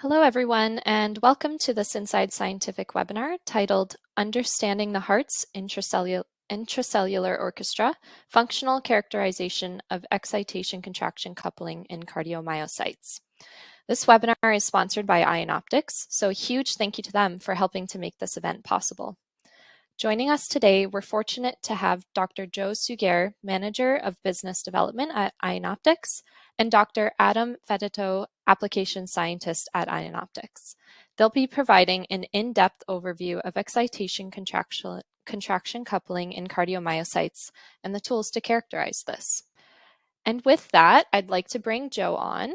Hello, everyone, and welcome to this Inside Scientific webinar titled Understanding the Heart's Intracellular Orchestra, Functional Characterization of Excitation-Contraction Coupling in Cardiomyocytes. This webinar is sponsored by Ion Optics, so a huge thank you to them for helping to make this event possible. Joining us today, we're fortunate to have Dr. Joe Soughayer, Manager of Business Development at Ion Optics, and Dr. Adam Veteto, Application Scientist at Ion Optics. They'll be providing an in-depth overview of excitation-contraction coupling in cardiomyocytes and the tools to characterize this. And with that, I'd like to bring Joe on.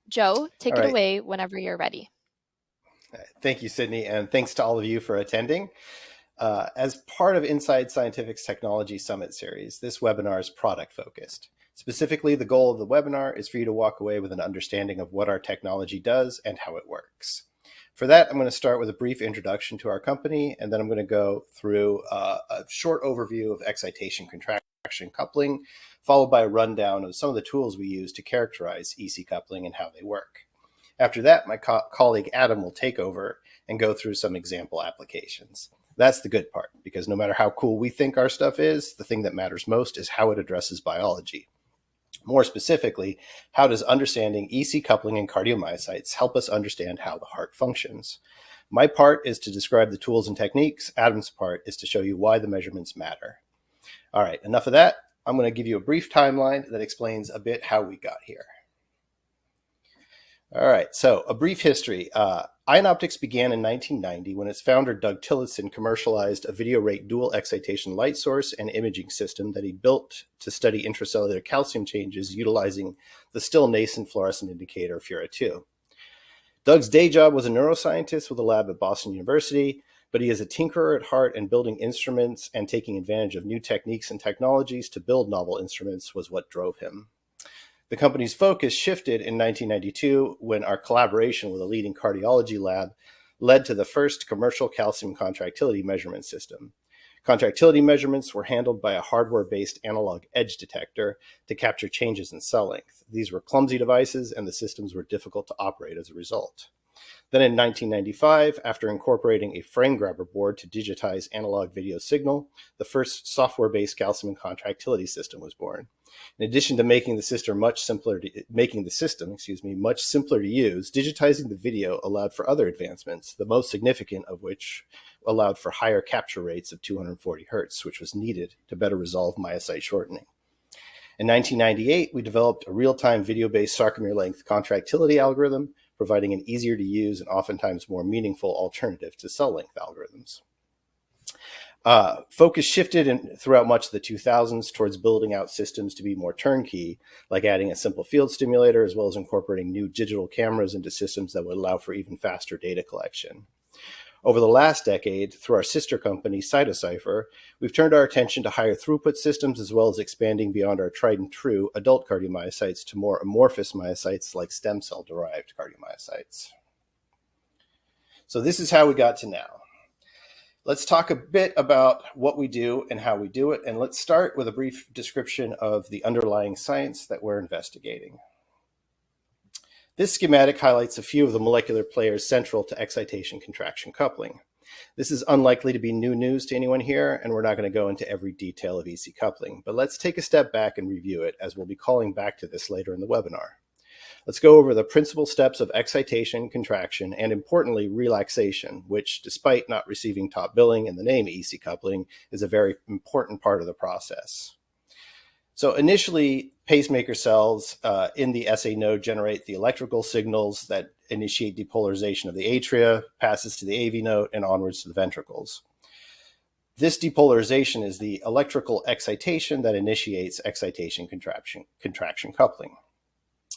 Joe, take it away whenever you're ready. Thank you, Sydney, and thanks to all of you for attending. As part of Inside Scientific's Technology Summit series, this webinar is product-focused. Specifically, the goal of the webinar is for you to walk away with an understanding of what our technology does and how it works. For that, I'm going to start with a brief introduction to our company, and then I'm going to go through a short overview of excitation-contraction coupling, followed by a rundown of some of the tools we use to characterize EC coupling and how they work. After that, my colleague Adam will take over and go through some example applications. That's the good part, because no matter how cool we think our stuff is, the thing that matters most is how it addresses biology. More specifically, how does understanding EC coupling in cardiomyocytes help us understand how the heart functions? My part is to describe the tools and techniques. Adam's part is to show you why the measurements matter. All right, enough of that. I'm going to give you a brief timeline that explains a bit how we got here. All right, so a brief history. Ion Optics began in 1990 when its founder, Doug Tillotson, commercialized a video rate dual excitation light source and imaging system that he built to study intracellular calcium changes utilizing the still nascent fluorescent indicator FURA2. Doug's day job was a neuroscientist with a lab at Boston University, but he is a tinkerer at heart, and building instruments and taking advantage of new techniques and technologies to build novel instruments was what drove him. The company's focus shifted in 1992 when our collaboration with a leading cardiology lab led to the first commercial calcium contractility measurement system. Contractility measurements were handled by a hardware-based analog edge detector to capture changes in cell length. These were clumsy devices, and the systems were difficult to operate as a result. Then in 1995, after incorporating a frame grabber board to digitize analog video signal, the first software-based calcium contractility system was born. In addition to making the system much simpler to use, digitizing the video allowed for other advancements, the most significant of which allowed for higher capture rates of 240 Hertz, which was needed to better resolve myocyte shortening. In 1998, we developed a real-time video-based sarcomere length contractility algorithm, providing an easier to use and oftentimes more meaningful alternative to cell length algorithms. Focus shifted throughout much of the 2000s towards building out systems to be more turnkey, like adding a simple field stimulator, as well as incorporating new digital cameras into systems that would allow for even faster data collection. Over the last decade, through our sister company, Cytocipher, we've turned our attention to higher throughput systems, as well as expanding beyond our tried and true adult cardiomyocytes to more amorphous myocytes like stem cell-derived cardiomyocytes. So this is how we got to now. Let's talk a bit about what we do and how we do it, and let's start with a brief description of the underlying science that we're investigating. This schematic highlights a few of the molecular players central to excitation-contraction coupling. This is unlikely to be new news to anyone here, and we're not going to go into every detail of EC coupling, but let's take a step back and review it, as we'll be calling back to this later in the webinar. Let's go over the principal steps of excitation, contraction, and importantly, relaxation, which, despite not receiving top billing in the name EC coupling, is a very important part of the process. So initially, pacemaker cells in the SA node generate the electrical signals that initiate depolarization of the atria, passes to the AV node, and onwards to the ventricles. This depolarization is the electrical excitation that initiates excitation-contraction coupling.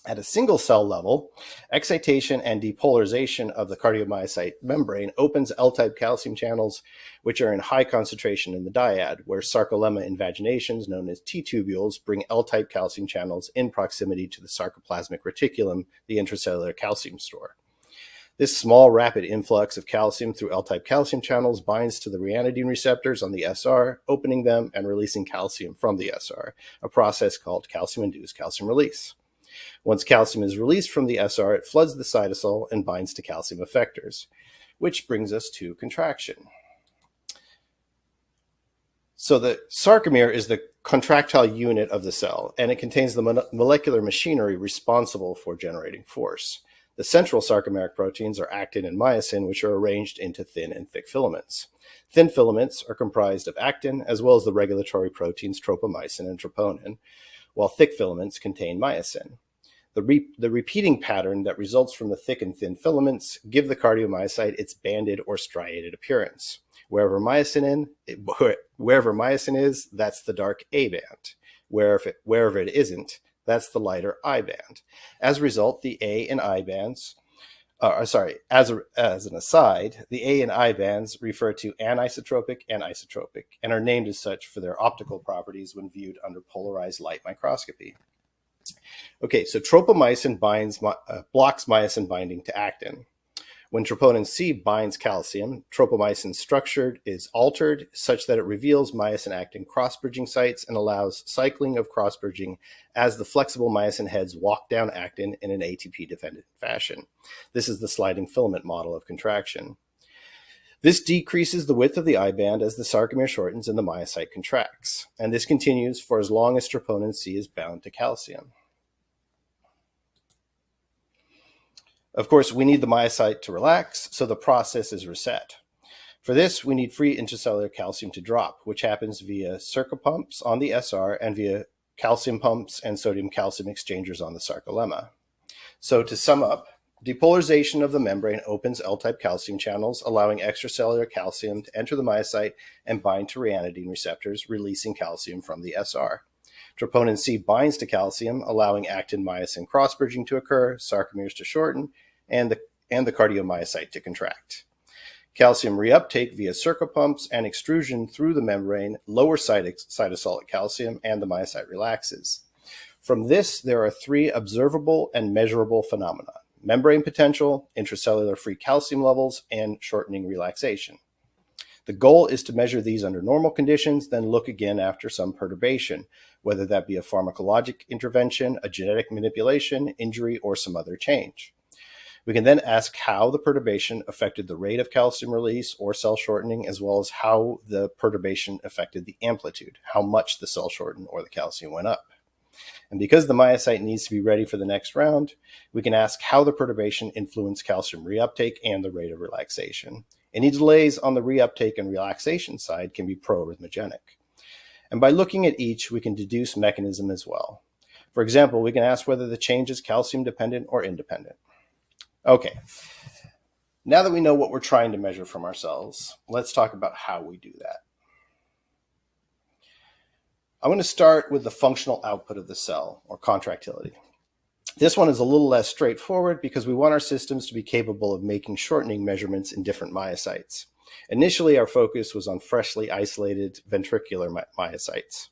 At a single cell level, excitation and depolarization of the cardiomyocyte membrane opens L-type calcium channels, which are in high concentration in the dyad, where sarcolemma invaginations, known as T-tubules, bring L-type calcium channels in proximity to the sarcoplasmic reticulum, the intracellular calcium store. This small, rapid influx of calcium through L-type calcium channels binds to the ryanodine receptors on the SR, opening them and releasing calcium from the SR, a process called calcium-induced calcium release. Once calcium is released from the SR, it floods the cytosol and binds to calcium effectors, which brings us to contraction. So the sarcomere is the contractile unit of the cell, and it contains the molecular machinery responsible for generating force. The central sarcomeric proteins are actin and myosin, which are arranged into thin and thick filaments. Thin filaments are comprised of actin, as well as the regulatory proteins tropomyosin and troponin, while thick filaments contain myosin. The repeating pattern that results from the thick and thin filaments give the cardiomyocyte its banded or striated appearance. Wherever myosin is, that's the dark A band. Wherever it isn't, that's the lighter I band. As a result, the A and I bands, as an aside, the A and I bands refer to anisotropic and isotropic and are named as such for their optical properties when viewed under polarized light microscopy. Okay, so tropomyosin blocks myosin binding to actin. When troponin C binds calcium, tropomyosin's structure is altered such that it reveals myosin-actin cross-bridging sites and allows cycling of cross-bridging as the flexible myosin heads walk down actin in an ATP-dependent fashion. This is the sliding filament model of contraction. This decreases the width of the I band as the sarcomere shortens and the myocyte contracts, and this continues for as long as troponin C is bound to calcium. Of course, we need the myocyte to relax, so the process is reset. For this, we need free intracellular calcium to drop, which happens via circopumps on the SR and via calcium pumps and sodium-calcium exchangers on the sarcolemma. So to sum up, depolarization of the membrane opens L-type calcium channels, allowing extracellular calcium to enter the myocyte and bind to ryanodine receptors, releasing calcium from the SR. Troponin C binds to calcium, allowing actin-myosin cross-bridging to occur, sarcomeres to shorten, and the cardiomyocyte to contract. Calcium reuptake via circopumps and extrusion through the membrane lower cytosolic calcium, and the myocyte relaxes. From this, there are three observable and measurable phenomena: membrane potential, intracellular free calcium levels, and shortening relaxation. The goal is to measure these under normal conditions, then look again after some perturbation, whether that be a pharmacologic intervention, a genetic manipulation, injury, or some other change. We can then ask how the perturbation affected the rate of calcium release or cell shortening, as well as how the perturbation affected the amplitude, how much the cell shortened or the calcium went up. And because the myocyte needs to be ready for the next round, we can ask how the perturbation influenced calcium reuptake and the rate of relaxation. Any delays on the reuptake and relaxation side can be pro-arrhythmogenic. And by looking at each, we can deduce mechanism as well. For example, we can ask whether the change is calcium dependent or independent. Okay, now that we know what we're trying to measure from our cells, let's talk about how we do that. I'm going to start with the functional output of the cell, or contractility. This one is a little less straightforward because we want our systems to be capable of making shortening measurements in different myocytes. Initially, our focus was on freshly isolated ventricular myocytes.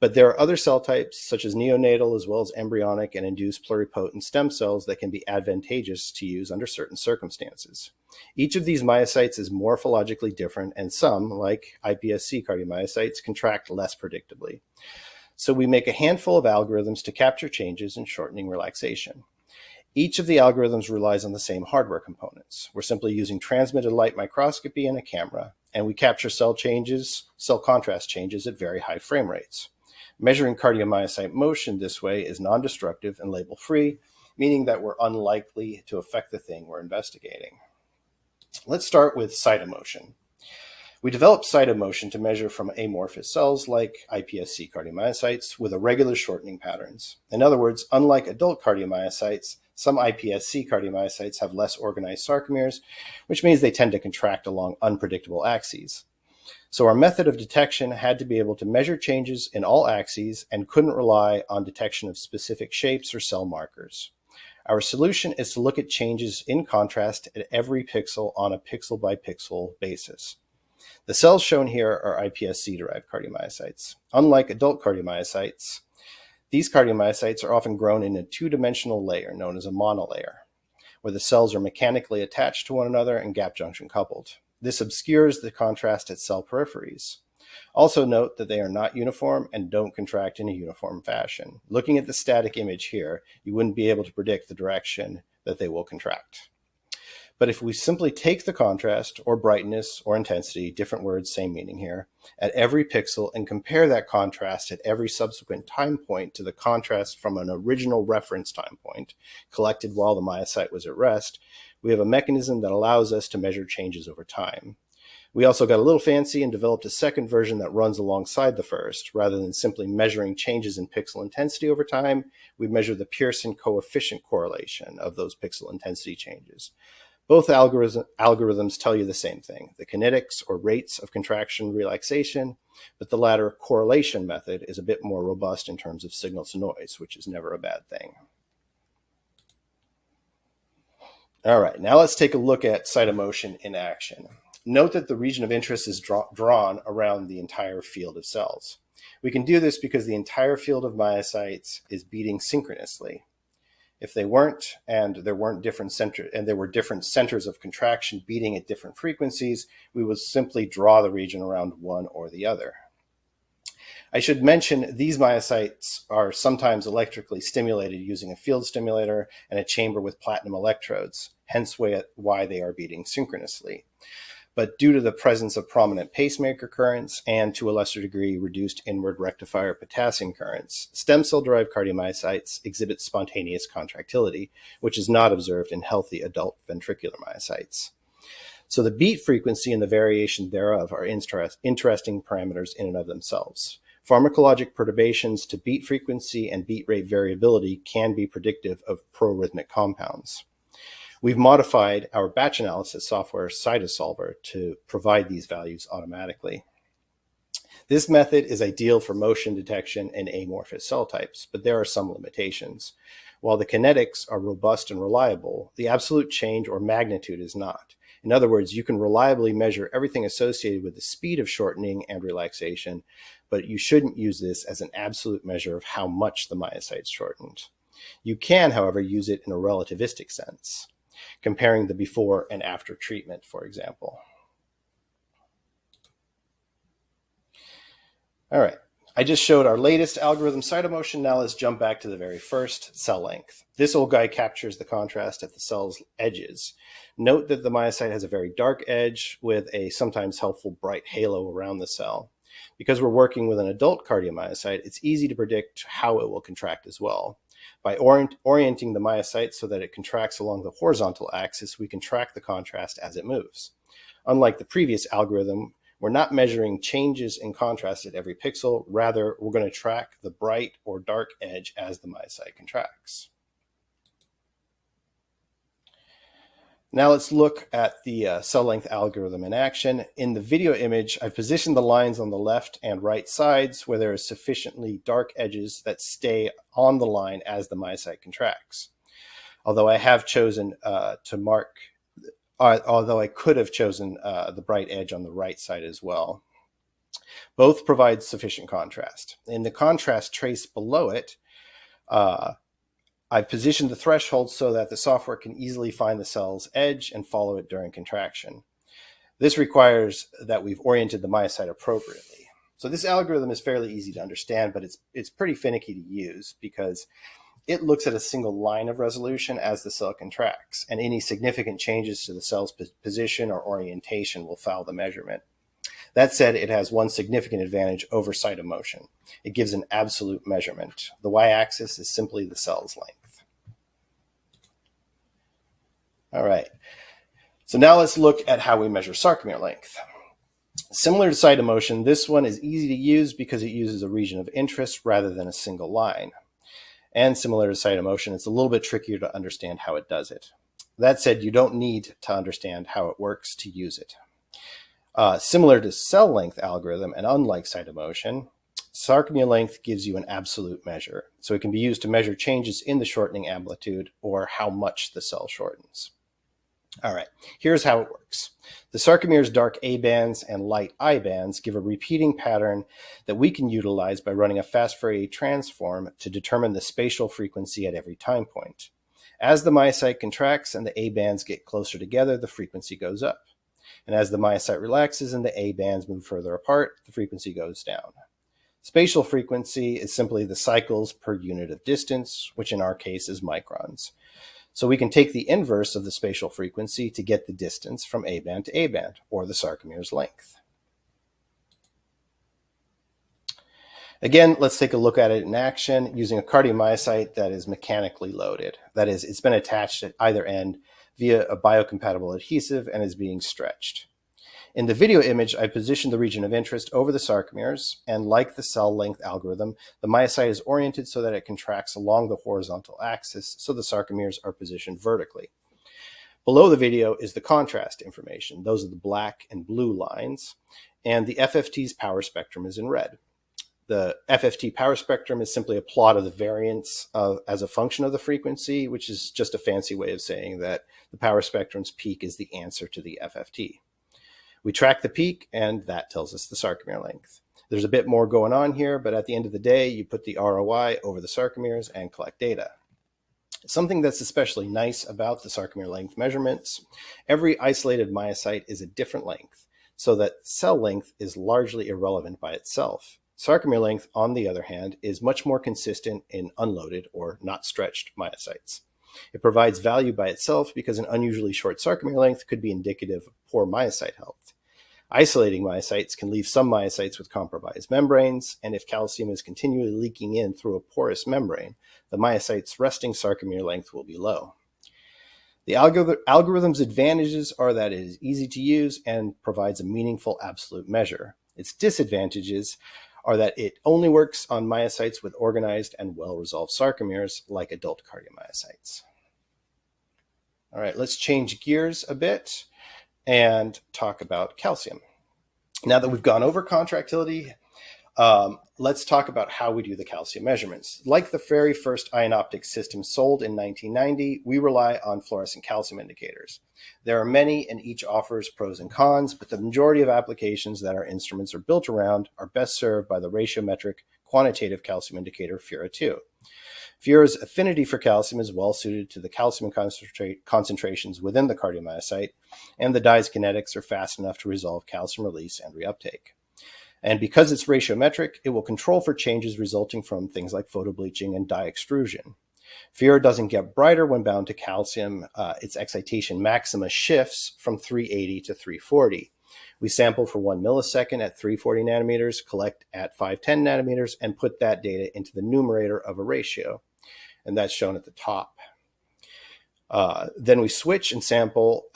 But there are other cell types, such as neonatal, as well as embryonic and induced pluripotent stem cells that can be advantageous to use under certain circumstances. Each of these myocytes is morphologically different, and some, like iPSC cardiomyocytes, contract less predictably. So we make a handful of algorithms to capture changes in shortening relaxation. Each of the algorithms relies on the same hardware components. We're simply using transmitted light microscopy and a camera, and we capture cell contrast changes at very high frame rates. Measuring cardiomyocyte motion this way is non-destructive and label-free, meaning that we're unlikely to affect the thing we're investigating. Let's start with cytomotion. We developed cytomotion to measure from amorphous cells like iPSC cardiomyocytes with irregular shortening patterns. In other words, unlike adult cardiomyocytes, some iPSC cardiomyocytes have less organized sarcomeres, which means they tend to contract along unpredictable axes. So our method of detection had to be able to measure changes in all axes and couldn't rely on detection of specific shapes or cell markers. Our solution is to look at changes in contrast at every pixel on a pixel-by-pixel basis. The cells shown here are iPSC-derived cardiomyocytes. Unlike adult cardiomyocytes, these cardiomyocytes are often grown in a two-dimensional layer known as a monolayer, where the cells are mechanically attached to one another and gap junction coupled. This obscures the contrast at cell peripheries. Also note that they are not uniform and don't contract in a uniform fashion. Looking at the static image here, you wouldn't be able to predict the direction that they will contract. But if we simply take the contrast or brightness or intensity, different words, same meaning here, at every pixel and compare that contrast at every subsequent time point to the contrast from an original reference time point collected while the myocyte was at rest, we have a mechanism that allows us to measure changes over time. We also got a little fancy and developed a second version that runs alongside the first. Rather than simply measuring changes in pixel intensity over time, we measure the Pearson coefficient correlation of those pixel intensity changes. Both algorithms tell you the same thing, the kinetics or rates of contraction relaxation, but the latter correlation method is a bit more robust in terms of signal to noise, which is never a bad thing. All right, now let's take a look at cytomotion in action. Note that the region of interest is drawn around the entire field of cells. We can do this because the entire field of myocytes is beating synchronously. If they weren't, and there were different centers of contraction beating at different frequencies, we would simply draw the region around one or the other. I should mention these myocytes are sometimes electrically stimulated using a field stimulator and a chamber with platinum electrodes, hence why they are beating synchronously. But due to the presence of prominent pacemaker currents and to a lesser degree reduced inward rectifier potassium currents, stem cell-derived cardiomyocytes exhibit spontaneous contractility, which is not observed in healthy adult ventricular myocytes. So the beat frequency and the variation thereof are interesting parameters in and of themselves. Pharmacologic perturbations to beat frequency and beat rate variability can be predictive of prorhythmic compounds. We've modified our batch analysis software Cytosolver to provide these values automatically. This method is ideal for motion detection in amorphous cell types, but there are some limitations. While the kinetics are robust and reliable, the absolute change or magnitude is not. In other words, you can reliably measure everything associated with the speed of shortening and relaxation, but you shouldn't use this as an absolute measure of how much the myocytes shortened. You can, however, use it in a relativistic sense, comparing the before and after treatment, for example. All right, I just showed our latest algorithm cytomotion. Now let's jump back to the very first, cell length. This old guy captures the contrast at the cell's edges. Note that the myocyte has a very dark edge with a sometimes helpful bright halo around the cell. Because we're working with an adult cardiomyocyte, it's easy to predict how it will contract as well. By orienting the myocyte so that it contracts along the horizontal axis, we can track the contrast as it moves. Unlike the previous algorithm, we're not measuring changes in contrast at every pixel. Rather, we're going to track the bright or dark edge as the myocyte contracts. Now let's look at the cell length algorithm in action. In the video image, I've positioned the lines on the left and right sides where there are sufficiently dark edges that stay on the line as the myocyte contracts. Although I have chosen although I could have chosen the bright edge on the right side as well. Both provide sufficient contrast. In the contrast trace below it, I've positioned the threshold so that the software can easily find the cell's edge and follow it during contraction. This requires that we've oriented the myocyte appropriately. So this algorithm is fairly easy to understand, but it's pretty finicky to use because it looks at a single line of resolution as the cell contracts, and any significant changes to the cell's position or orientation will foul the measurement. That said, it has one significant advantage over cytomotion. It gives an absolute measurement. The y-axis is simply the cell's length. All right, so now let's look at how we measure sarcomere length. Similar to cytomotion, this one is easy to use because it uses a region of interest rather than a single line. And similar to cytomotion, it's a little bit trickier to understand how it does it. That said, you don't need to understand how it works to use it. Similar to cell length algorithm and unlike cytomotion, sarcomere length gives you an absolute measure. So it can be used to measure changes in the shortening amplitude or how much the cell shortens. All right, here's how it works. The sarcomere's dark A bands and light I bands give a repeating pattern that we can utilize by running a fast Fourier transform to determine the spatial frequency at every time point. As the myocyte contracts and the A bands get closer together, the frequency goes up. And as the myocyte relaxes and the A bands move further apart, the frequency goes down. Spatial frequency is simply the cycles per unit of distance, which in our case is microns. So we can take the inverse of the spatial frequency to get the distance from A band to A band, or the sarcomere's length. Again, let's take a look at it in action using a cardiomyocyte that is mechanically loaded. That is, it's been attached at either end via a biocompatible adhesive and is being stretched. In the video image, I positioned the region of interest over the sarcomeres, and like the cell length algorithm, the myocyte is oriented so that it contracts along the horizontal axis, so the sarcomeres are positioned vertically. Below the video is the contrast information. Those are the black and blue lines, and the FFT's power spectrum is in red. The FFT power spectrum is simply a plot of the variance as a function of the frequency, which is just a fancy way of saying that the power spectrum's peak is the answer to the FFT. We track the peak, and that tells us the sarcomere length. There's a bit more going on here, but at the end of the day, you put the ROI over the sarcomeres and collect data. Something that's especially nice about the sarcomere length measurements, every isolated myocyte is a different length, so that cell length is largely irrelevant by itself. Sarcomere length, on the other hand, is much more consistent in unloaded or not stretched myocytes. It provides value by itself because an unusually short sarcomere length could be indicative of poor myocyte health. Isolating myocytes can leave some myocytes with compromised membranes, and if calcium is continually leaking in through a porous membrane, the myocyte's resting sarcomere length will be low. The algorithm's advantages are that it is easy to use and provides a meaningful absolute measure. Its disadvantages are that it only works on myocytes with organized and well-resolved sarcomeres like adult cardiomyocytes. All right, let's change gears a bit and talk about calcium. Now that we've gone over contractility, let's talk about how we do the calcium measurements. Like the very first ion optic system sold in 1990, we rely on fluorescent calcium indicators. There are many, and each offers pros and cons, but the majority of applications that our instruments are built around are best served by the ratiometric quantitative calcium indicator FURA2. FURA's affinity for calcium is well suited to the calcium concentrations within the cardiomyocyte, and the dye's kinetics are fast enough to resolve calcium release and reuptake. And because it's ratiometric, it will control for changes resulting from things like photobleaching and dye extrusion. FURA doesn't get brighter when bound to calcium. Its excitation maxima shifts from 380 to 340. We sample for 1 millisecond at 340 nanometers, collect at 510 nanometers, and put that data into the numerator of a ratio, and that's shown at the top. Then we switch and sample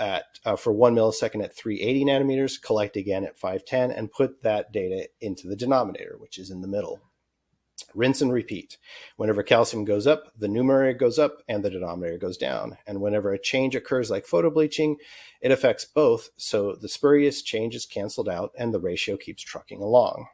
for 1 millisecond at 380 nanometers, collect again at 510, and put that data into the denominator, which is in the middle. Rinse and repeat. Whenever calcium goes up, the numerator goes up and the denominator goes down. And whenever a change occurs like photobleaching, it affects both, so the spurious change is canceled out and the ratio keeps trucking along.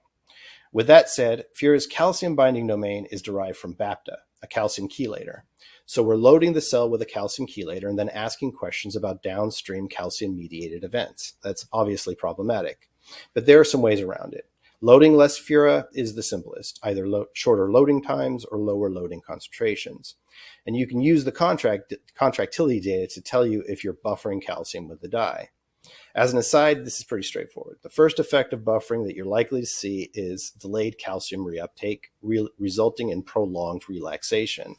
With that said, FURA's calcium binding domain is derived from BAPTA, a calcium chelator. So we're loading the cell with a calcium chelator and then asking questions about downstream calcium-mediated events. That's obviously problematic, but there are some ways around it. Loading less FURA is the simplest, either shorter loading times or lower loading concentrations. And you can use the contractility data to tell you if you're buffering calcium with the dye. As an aside, this is pretty straightforward. The first effect of buffering that you're likely to see is delayed calcium reuptake, resulting in prolonged relaxation.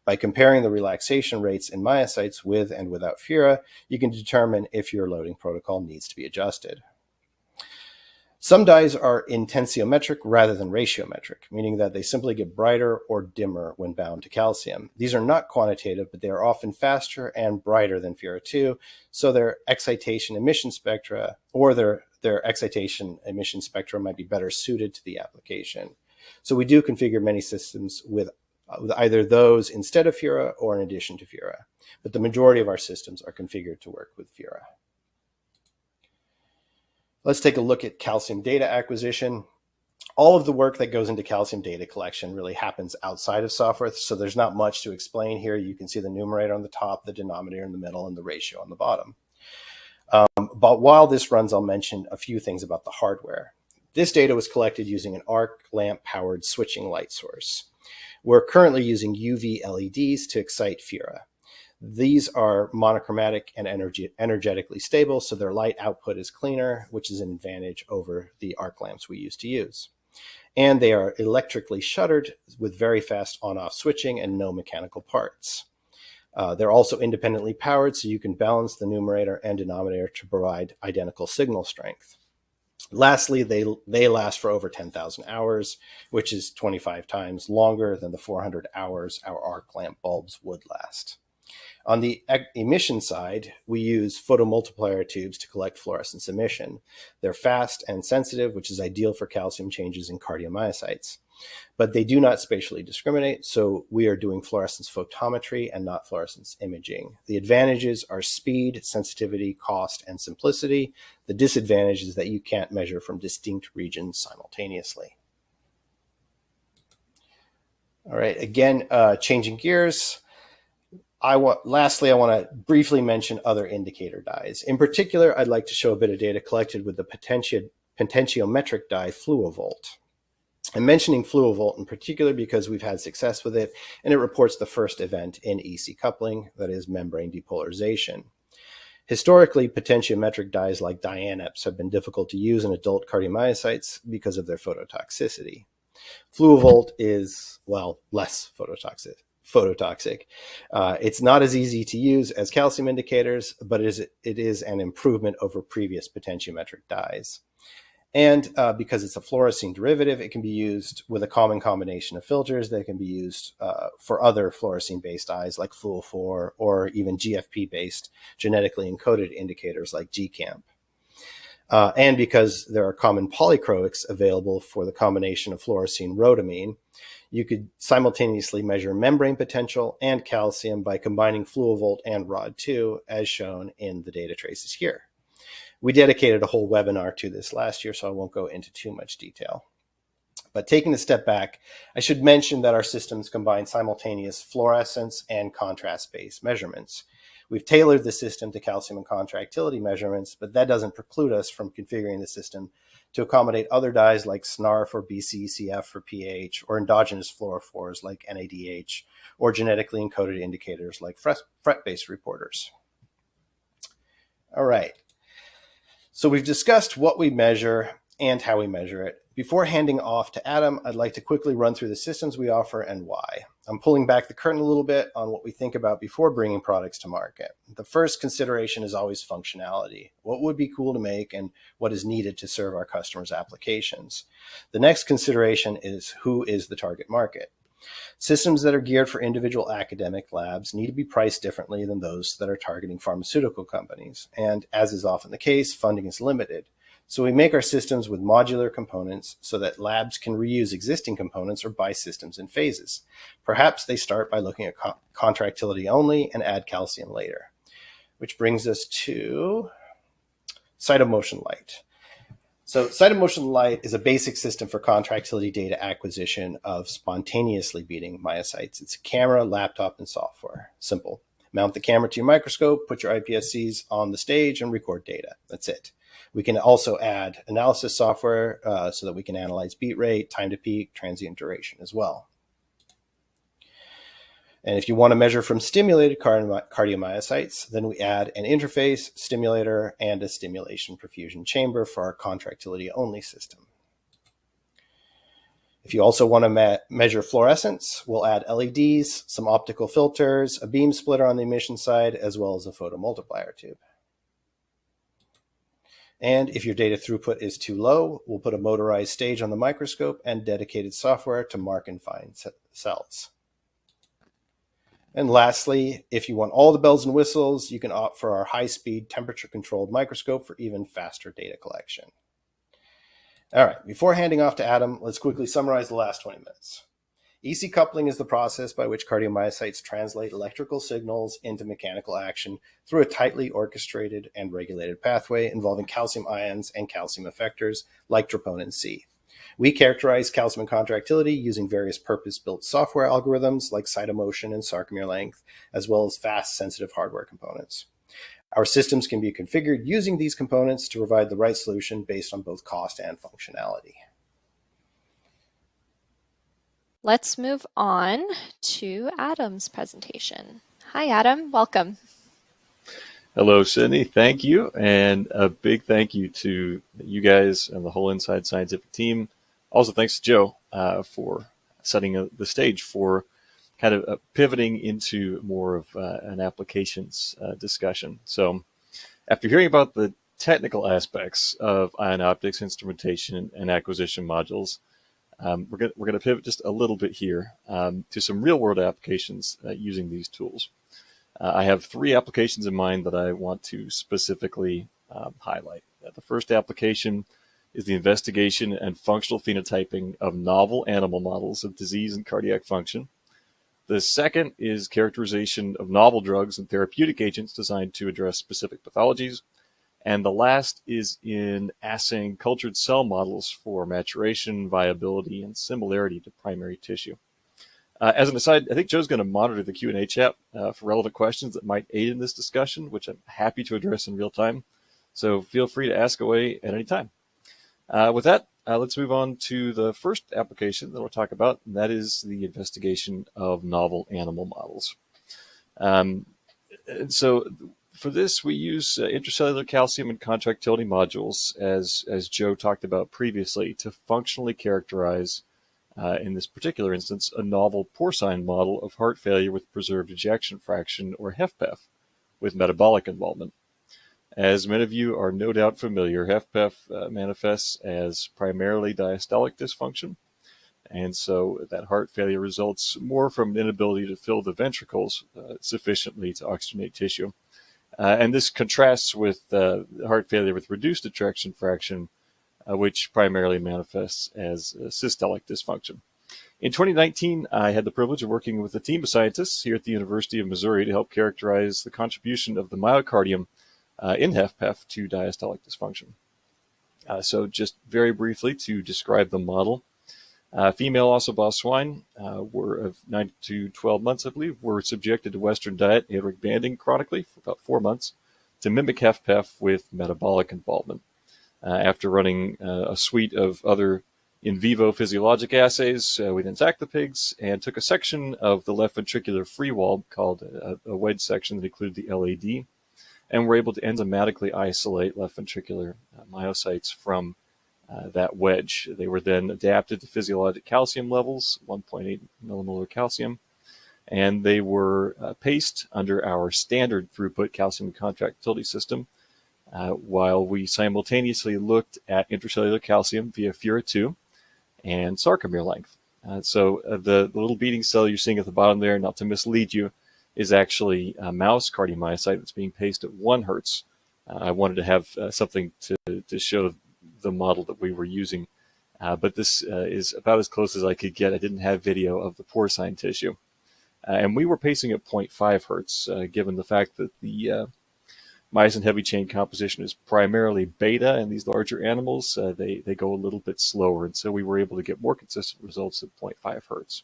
By comparing the relaxation rates in myocytes with and without FURA, you can determine if your loading protocol needs to be adjusted. Some dyes are intensiometric rather than ratiometric, meaning that they simply get brighter or dimmer when bound to calcium. These are not quantitative, but they are often faster and brighter than FURA2, so their excitation emission spectra might be better suited to the application. So we do configure many systems with either those instead of FURA or in addition to FURA, but the majority of our systems are configured to work with FURA. Let's take a look at calcium data acquisition. All of the work that goes into calcium data collection really happens outside of software, so there's not much to explain here. You can see the numerator on the top, the denominator in the middle, and the ratio on the bottom. But while this runs, I'll mention a few things about the hardware. This data was collected using an arc lamp-powered switching light source. We're currently using UV LEDs to excite FURA. These are monochromatic and energetically stable, so their light output is cleaner, which is an advantage over the arc lamps we used to use. And they are electrically shuttered with very fast on-off switching and no mechanical parts. They're also independently powered, so you can balance the numerator and denominator to provide identical signal strength. Lastly, they last for over 10,000 hours, which is 25 times longer than the 400 hours our arc lamp bulbs would last. On the emission side, we use photomultiplier tubes to collect fluorescence emission. They're fast and sensitive, which is ideal for calcium changes in cardiomyocytes. But they do not spatially discriminate, so we are doing fluorescence photometry and not fluorescence imaging. The advantages are speed, sensitivity, cost, and simplicity. The disadvantage is that you can't measure from distinct regions simultaneously. All right, again, changing gears. Lastly, I want to briefly mention other indicator dyes. In particular, I'd like to show a bit of data collected with the potentiometric dye Fluovolt. I'm mentioning Fluovolt in particular because we've had success with it, and it reports the first event in EC coupling, that is membrane depolarization. Historically, potentiometric dyes like dianeps have been difficult to use in adult cardiomyocytes because of their phototoxicity. Fluovolt is, well, less phototoxic. It's not as easy to use as calcium indicators, but it is an improvement over previous potentiometric dyes. And because it's a fluorescein derivative, it can be used with a common combination of filters that can be used for other fluorescein-based dyes like Fluophore or even GFP-based genetically encoded indicators like GCAMP. And because there are common polychroics available for the combination of fluorescein rhodamine, you could simultaneously measure membrane potential and calcium by combining Fluovolt and ROD2, as shown in the data traces here. We dedicated a whole webinar to this last year, so I won't go into too much detail. But taking a step back, I should mention that our systems combine simultaneous fluorescence and contrast-based measurements. We've tailored the system to calcium and contractility measurements, but that doesn't preclude us from configuring the system to accommodate other dyes like SNARF or BCECF for pH, or endogenous fluorophores like NADH, or genetically encoded indicators like fret-based reporters. All right. So we've discussed what we measure and how we measure it. Before handing off to Adam, I'd like to quickly run through the systems we offer and why. I'm pulling back the curtain a little bit on what we think about before bringing products to market. The first consideration is always functionality. What would be cool to make and what is needed to serve our customers' applications? The next consideration is who is the target market? Systems that are geared for individual academic labs need to be priced differently than those that are targeting pharmaceutical companies. And as is often the case, funding is limited. So we make our systems with modular components so that labs can reuse existing components or buy systems in phases. Perhaps they start by looking at contractility only and add calcium later. Which brings us to Cytomotion Light. So Cytomotion Light is a basic system for contractility data acquisition of spontaneously beating myocytes. It's a camera, laptop, and software. Simple. Mount the camera to your microscope, put your iPSCs on the stage, and record data. That's it. We can also add analysis software so that we can analyze beat rate, time to peak, transient duration as well. And if you want to measure from stimulated cardiomyocytes, then we add an interface, stimulator, and a stimulation perfusion chamber for our contractility-only system. If you also want to measure fluorescence, we'll add LEDs, some optical filters, a beam splitter on the emission side, as well as a photomultiplier tube. And if your data throughput is too low, we'll put a motorized stage on the microscope and dedicated software to mark and find cells. And lastly, if you want all the bells and whistles, you can opt for our high-speed temperature-controlled microscope for even faster data collection. All right, before handing off to Adam, let's quickly summarize the last 20 minutes. EC coupling is the process by which cardiomyocytes translate electrical signals into mechanical action through a tightly orchestrated and regulated pathway involving calcium ions and calcium effectors like troponin C. We characterize calcium and contractility using various purpose-built software algorithms like cytomotion and sarcomere length, as well as fast, sensitive hardware components. Our systems can be configured using these components to provide the right solution based on both cost and functionality. Let's move on to Adam's presentation. Hi, Adam. Welcome. Hello, Sydney. Thank you. And a big thank you to you guys and the whole Inside Scientific team. Also, thanks to Joe for setting the stage for kind of pivoting into more of an applications discussion. So, after hearing about the technical aspects of ion optics, instrumentation, and acquisition modules, we're going to pivot just a little bit here to some real world applications using these tools. I have three applications in mind that I want to specifically highlight. The first application is the investigation and functional phenotyping of novel animal models of disease and cardiac function. The second is characterization of novel drugs and therapeutic agents designed to address specific pathologies. And the last is in assaying cultured cell models for maturation, viability, and similarity to primary tissue. As an aside, I think Joe's going to monitor the Q&A chat for relevant questions that might aid in this discussion, which I'm happy to address in real time. So feel free to ask away at any time. With that, let's move on to the first application that we'll talk about, and that is the investigation of novel animal models. And so for this, we use intracellular calcium and contractility modules, as Joe talked about previously, to functionally characterize in this particular instance, a novel porcine model of heart failure with preserved ejection fraction, or HFpEF, with metabolic involvement. As many of you are no doubt familiar, HFpEF manifests as primarily diastolic dysfunction, and so that heart failure results more from an inability to fill the ventricles sufficiently to oxygenate tissue. And this contrasts with heart failure with reduced ejection fraction, which primarily manifests as systolic dysfunction. In 2019, I had the privilege of working with a team of scientists here at the University of Missouri to help characterize the contribution of the myocardium in HFpEF to diastolic dysfunction. So just very briefly to describe the model, female ossibos swine were of 9 to 12 months, I believe, were subjected to Western diet aortic banding chronically for about 4 months to mimic HFpEF with metabolic involvement. After running a suite of other in vivo physiologic assays, we then sacked the pigs and took a section of the left ventricular free wall called a wedge section that included the LAD, and were able to enzymatically isolate left ventricular myocytes from that wedge. They were then adapted to physiologic calcium levels, 1.8 millimolar calcium, and they were paced under our standard throughput calcium contractility system, while we simultaneously looked at intracellular calcium via FURA2 and sarcomere length. So the little beating cell you're seeing at the bottom there, not to mislead you, is actually a mouse cardiomyocyte that's being paced at 1 hertz. I wanted to have something to show the model that we were using, but this is about as close as I could get. I didn't have video of the porcine tissue. And we were pacing at 0.5 hertz, given the fact that the myosin heavy chain composition is primarily beta in these larger animals. They go a little bit slower, and so we were able to get more consistent results at 0.5 hertz.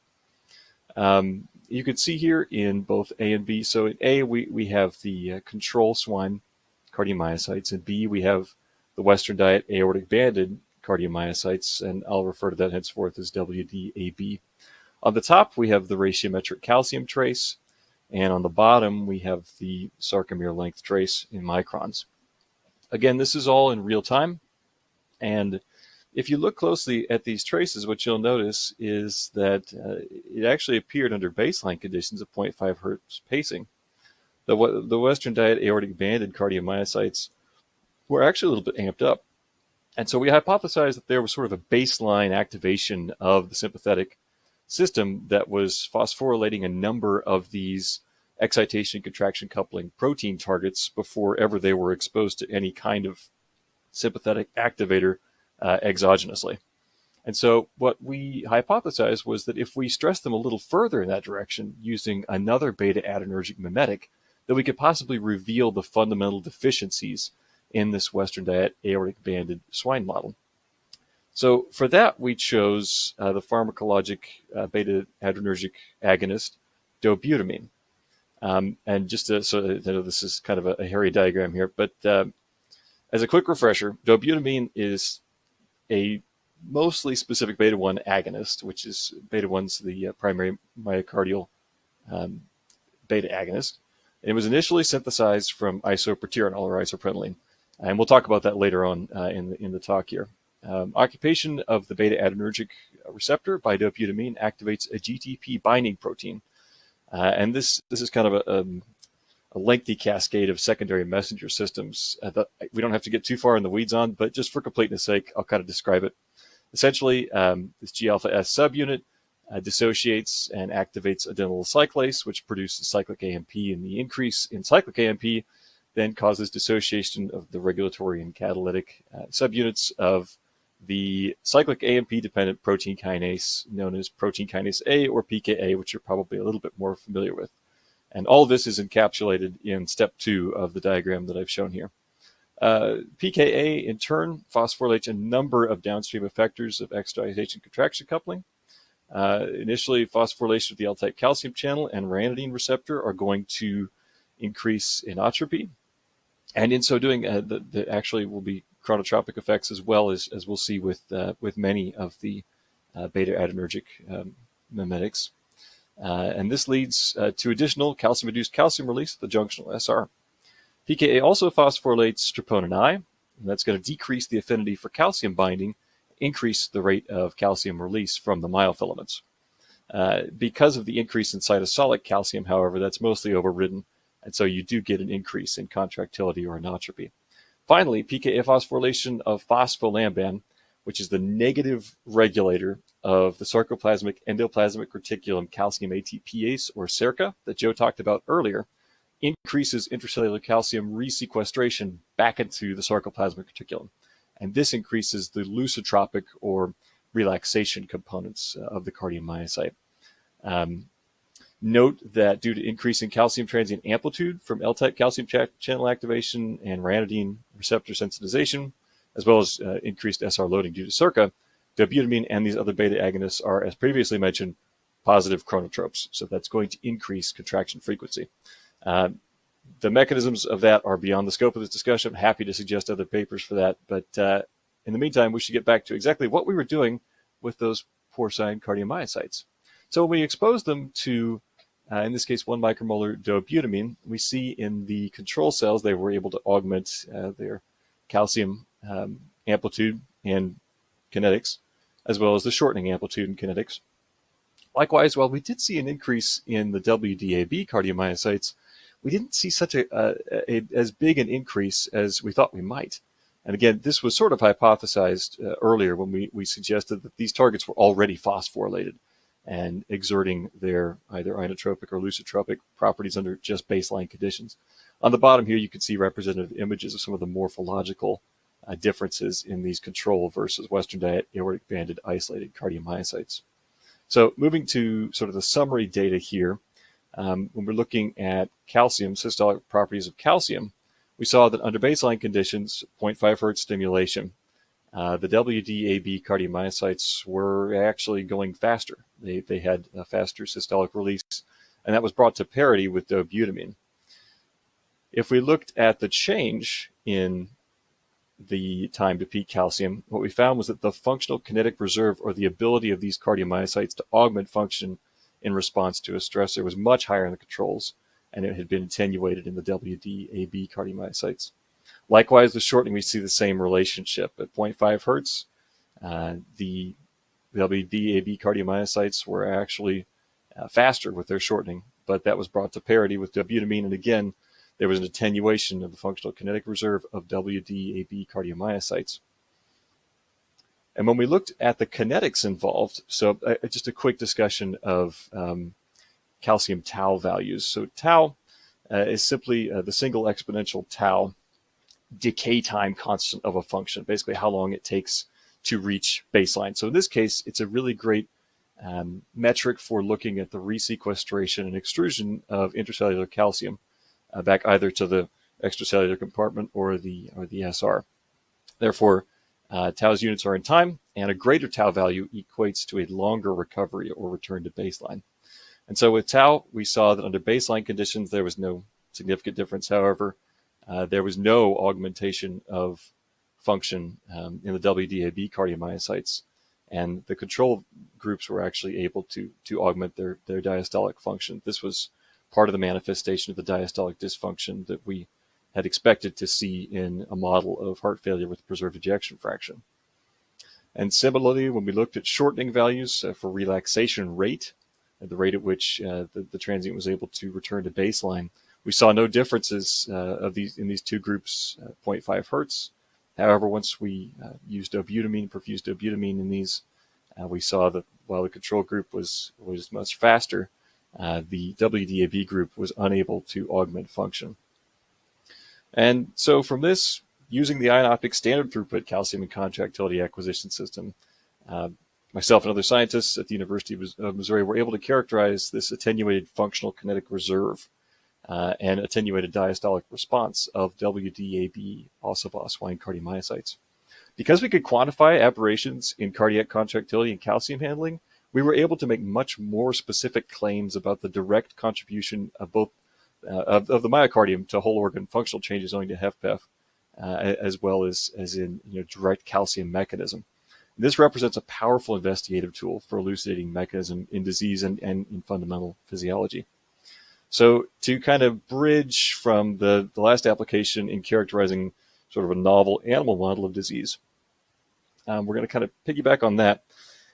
You can see here in both A and B. So in A, we have the control swine cardiomyocytes. In B, we have the Western diet aortic banded cardiomyocytes, and I'll refer to that henceforth as WDAB. On the top, we have the ratiometric calcium trace, and on the bottom, we have the sarcomere length trace in microns. Again, this is all in real time, and if you look closely at these traces, what you'll notice is that it actually appeared under baseline conditions of 0.5 hertz pacing. The Western diet aortic banded cardiomyocytes were actually a little bit amped up. And so we hypothesized that there was sort of a baseline activation of the sympathetic system that was phosphorylating a number of these excitation-contraction coupling protein targets before ever they were exposed to any kind of sympathetic activator exogenously. And so what we hypothesized was that if we stress them a little further in that direction using another beta adrenergic mimetic, that we could possibly reveal the fundamental deficiencies in this Western diet aortic banded swine model. So for that, we chose the pharmacologic beta adrenergic agonist, Dobutamine. And just so this is kind of a hairy diagram here, but as a quick refresher, Dobutamine is a mostly specific beta-1 agonist, which is beta-1's the primary myocardial beta agonist. It was initially synthesized from isoproterenol or isoprenaline, and we'll talk about that later on in the talk here. Occupation of the beta adrenergic receptor by dobutamine activates a GTP binding protein, and this is kind of a lengthy cascade of secondary messenger systems that we don't have to get too far in the weeds on, but just for completeness sake, I'll kind of describe it. Essentially, this G-alpha-S subunit dissociates and activates adenylyl cyclase, which produces cyclic AMP, and the increase in cyclic AMP then causes dissociation of the regulatory and catalytic subunits of the cyclic AMP-dependent protein kinase known as protein kinase A or PKA, which you're probably a little bit more familiar with. And all of this is encapsulated in step 2 of the diagram that I've shown here. PKA, in turn, phosphorylates a number of downstream effectors of excitation-contraction coupling. Initially, phosphorylation of the L-type calcium channel and ryanodine receptor are going to increase inotropy. And in so doing, there actually will be chronotropic effects as well, as we'll see with many of the beta adrenergic mimetics. And this leads to additional calcium-induced calcium release at the junctional SR. PKA also phosphorylates troponin I, and that's going to decrease the affinity for calcium binding, increase the rate of calcium release from the myofilaments. Because of the increase in cytosolic calcium, however, that's mostly overridden, and so you do get an increase in contractility or inotropy. Finally, PKA phosphorylation of phospholamban, which is the negative regulator of the sarcoplasmic endoplasmic reticulum calcium ATP-ase, or SERCA, that Joe talked about earlier, increases intracellular calcium resequestration back into the sarcoplasmic reticulum. And this increases the lusotropic or relaxation components of the cardiomyocyte. Note that due to increasing calcium transient amplitude from L-type calcium channel activation and ryanodine receptor sensitization, as well as increased SR loading due to SERCA, dobutamine and these other beta agonists are, as previously mentioned, positive chronotropes. So that's going to increase contraction frequency. The mechanisms of that are beyond the scope of this discussion. I'm happy to suggest other papers for that. But in the meantime, we should get back to exactly what we were doing with those porcine cardiomyocytes. So when we expose them to, in this case, 1 micromolar dobutamine, we see in the control cells they were able to augment their calcium amplitude and kinetics, as well as the shortening amplitude and kinetics. Likewise, while we did see an increase in the WDAB cardiomyocytes, we didn't see such as big an increase as we thought we might. And again, this was sort of hypothesized earlier when we suggested that these targets were already phosphorylated and exerting their either inotropic or lusotropic properties under just baseline conditions. On the bottom here, you can see representative images of some of the morphological differences in these control versus Western diet aortic banded isolated cardiomyocytes. So moving to sort of the summary data here, when we're looking at calcium, systolic properties of calcium, we saw that under baseline conditions, 0.5 hertz stimulation, the WDAB cardiomyocytes were actually going faster. They had a faster systolic release, and that was brought to parity with dobutamine. If we looked at the change in the time to peak calcium, what we found was that the functional kinetic reserve, or the ability of these cardiomyocytes to augment function in response to a stressor, was much higher in the controls, and it had been attenuated in the WDAB cardiomyocytes. Likewise, the shortening, we see the same relationship. At 0.5 hertz, the WDAB cardiomyocytes were actually faster with their shortening, but that was brought to parity with dobutamine, and again, there was an attenuation of the functional kinetic reserve of WDAB cardiomyocytes. And when we looked at the kinetics involved, so just a quick discussion of calcium tau values. So tau is simply the single exponential tau decay time constant of a function, basically how long it takes to reach baseline. So in this case, it's a really great metric for looking at the resequestration and extrusion of intracellular calcium back either to the extracellular compartment or the SR. Therefore, tau's units are in time, and a greater tau value equates to a longer recovery or return to baseline. And so with tau, we saw that under baseline conditions, there was no significant difference. However, there was no augmentation of function in the WDAB cardiomyocytes, and the control groups were actually able to augment their diastolic function. This was part of the manifestation of the diastolic dysfunction that we had expected to see in a model of heart failure with preserved ejection fraction. And similarly, when we looked at shortening values for relaxation rate, the rate at which the transient was able to return to baseline, we saw no differences in these two groups, 0.5 hertz. However, once we used perfused dobutamine in these, we saw that while the control group was much faster, the WDAB group was unable to augment function. And so from this, using the Ionoptic standard throughput calcium and contractility acquisition system, myself and other scientists at the University of Missouri were able to characterize this attenuated functional kinetic reserve and attenuated diastolic response of WDAB ossiboswine cardiomyocytes. Because we could quantify aberrations in cardiac contractility and calcium handling, we were able to make much more specific claims about the direct contribution of both of the myocardium to whole organ functional changes owing to HFpEF, as well as in direct calcium mechanism. This represents a powerful investigative tool for elucidating mechanism in disease and in fundamental physiology. So to kind of bridge from the last application in characterizing sort of a novel animal model of disease, we're going to kind of piggyback on that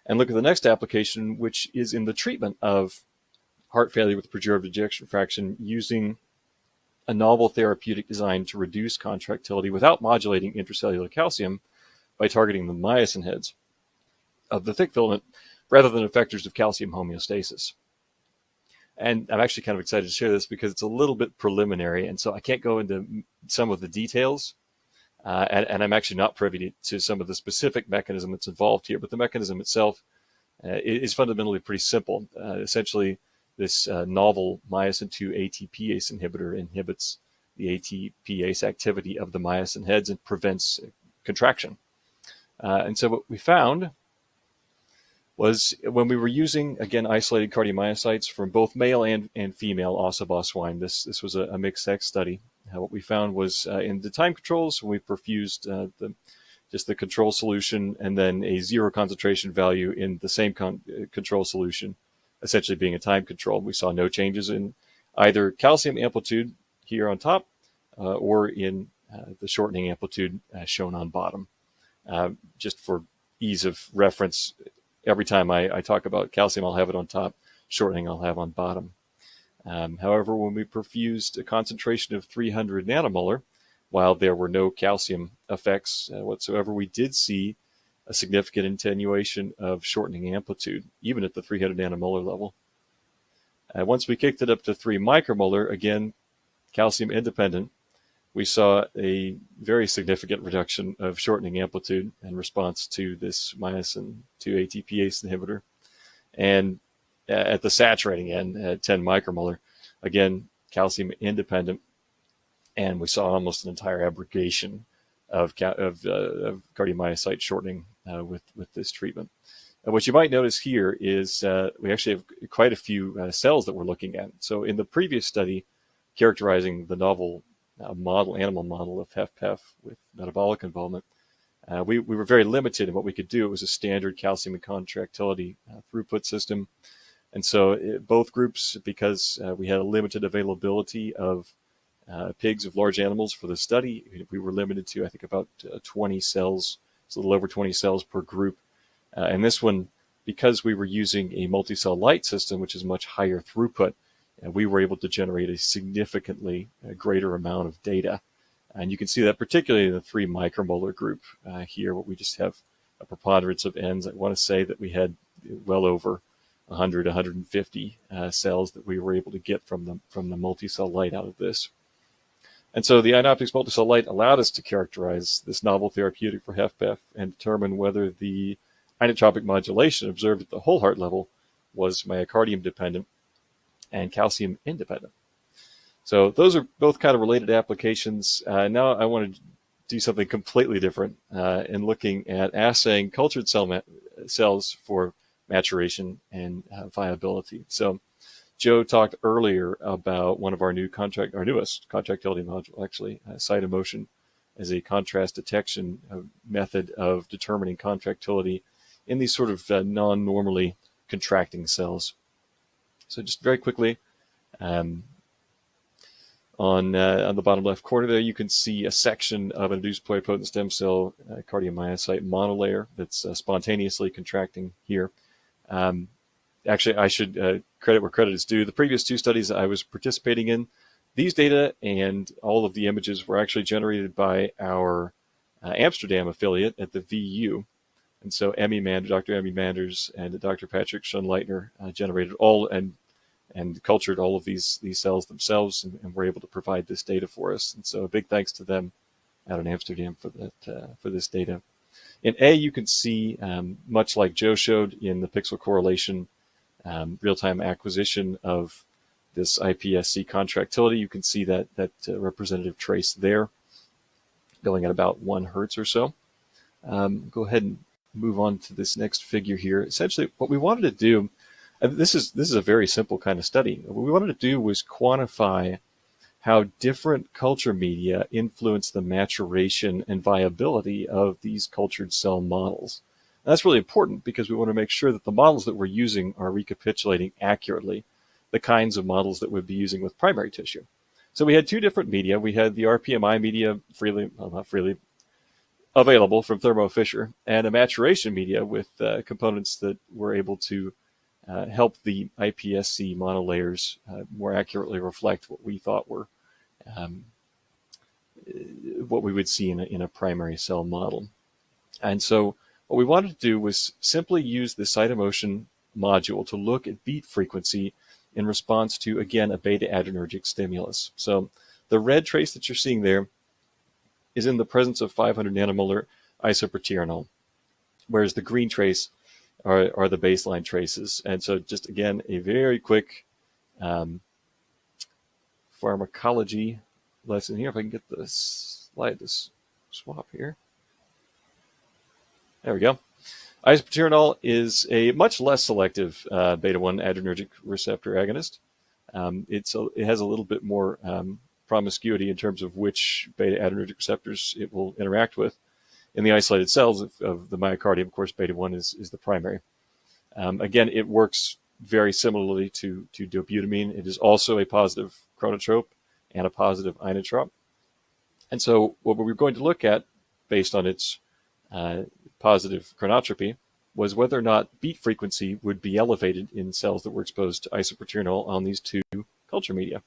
and look at the next application, which is in the treatment of heart failure with preserved ejection fraction using a novel therapeutic design to reduce contractility without modulating intracellular calcium by targeting the myosin heads of the thick filament rather than effectors of calcium homeostasis. And I'm actually kind of excited to share this because it's a little bit preliminary, and so I can't go into some of the details, and I'm actually not privy to some of the specific mechanism that's involved here, but the mechanism itself is fundamentally pretty simple. Essentially, this novel myosin 2 ATP-ase inhibitor inhibits the ATP-ase activity of the myosin heads and prevents contraction. And so what we found was when we were using, again, isolated cardiomyocytes from both male and female ossiboswine, this was a mixed sex study. What we found was in the time controls, we perfused just the control solution and then a zero concentration value in the same control solution, essentially being a time control. We saw no changes in either calcium amplitude here on top or in the shortening amplitude shown on bottom. Just for ease of reference, every time I talk about calcium, I'll have it on top. Shortening, I'll have on bottom. However, when we perfused a concentration of 300 nanomolar, while there were no calcium effects whatsoever, we did see a significant attenuation of shortening amplitude, even at the 300 nanomolar level. Once we kicked it up to 3 micromolar, again, calcium independent, we saw a very significant reduction of shortening amplitude in response to this myosin 2 ATP-ase inhibitor. And at the saturating end, at 10 micromolar, again, calcium independent, and we saw almost an entire abrogation of cardiomyocyte shortening with this treatment. What you might notice here is we actually have quite a few cells that we're looking at. So in the previous study, characterizing the novel animal model of HFpEF with metabolic involvement, we were very limited in what we could do. It was a standard calcium and contractility throughput system. And so both groups, because we had a limited availability of pigs of large animals for the study, we were limited to, I think, about 20 cells, so a little over 20 cells per group. And this one, because we were using a multi-cell light system, which is much higher throughput, we were able to generate a significantly greater amount of data. And you can see that particularly in the 3 micromolar group here, where we just have a preponderance of Ns. I want to say that we had well over 100, 150 cells that we were able to get from the multi-cell light out of this. And so the Ionoptics multi-cell light allowed us to characterize this novel therapeutic for HFpEF and determine whether the inotropic modulation observed at the whole heart level was myocardium dependent and calcium independent. So those are both kind of related applications. Now I want to do something completely different in looking at assaying cultured cells for maturation and viability. So Joe talked earlier about one of our newest contractility module, actually, cytomotion, as a contrast detection method of determining contractility in these sort of non-normally contracting cells. So just very quickly, On the bottom left corner there, you can see a section of an induced pluripotent stem cell cardiomyocyte monolayer that's spontaneously contracting here. Actually, I should credit where credit is due. The previous two studies I was participating in, these data and all of the images were actually generated by our Amsterdam affiliate at the VU. And so Dr. Emmy Manders and Dr. Patrick Schoenleitner generated all and cultured all of these cells themselves and were able to provide this data for us. And so a big thanks to them out in Amsterdam for this data. In A, you can see, much like Joe showed in the pixel correlation, real-time acquisition of this iPSC contractility, you can see that representative trace there going at about 1 hertz or so. Go ahead and move on to this next figure here. Essentially, what we wanted to do, this is a very simple kind of study. What we wanted to do was quantify how different culture media influence the maturation and viability of these cultured cell models. And that's really important because we want to make sure that the models that we're using are recapitulating accurately the kinds of models that we'd be using with primary tissue. So we had two different media. We had the RPMI media not freely available from Thermo Fisher, and a maturation media with components that were able to help the iPSC monolayers more accurately reflect what we thought were what we would see in a primary cell model. And so what we wanted to do was simply use the cytomotion module to look at beat frequency in response to, again, a beta adrenergic stimulus. So the red trace that you're seeing there is in the presence of 500 nanomolar isoproterenol, whereas the green trace are the baseline traces. And so just, again, a very quick pharmacology lesson here. If I can get the slide to swap here. There we go. Isoproterenol is a much less selective beta-1 adrenergic receptor agonist. It has a little bit more promiscuity in terms of which beta adrenergic receptors it will interact with. In the isolated cells of the myocardium, of course, beta-1 is the primary. Again, it works very similarly to dobutamine. It is also a positive chronotrope and a positive inotrope. And so what we were going to look at, based on its positive chronotropy, was whether or not beat frequency would be elevated in cells that were exposed to isoproterenol on these two culture media.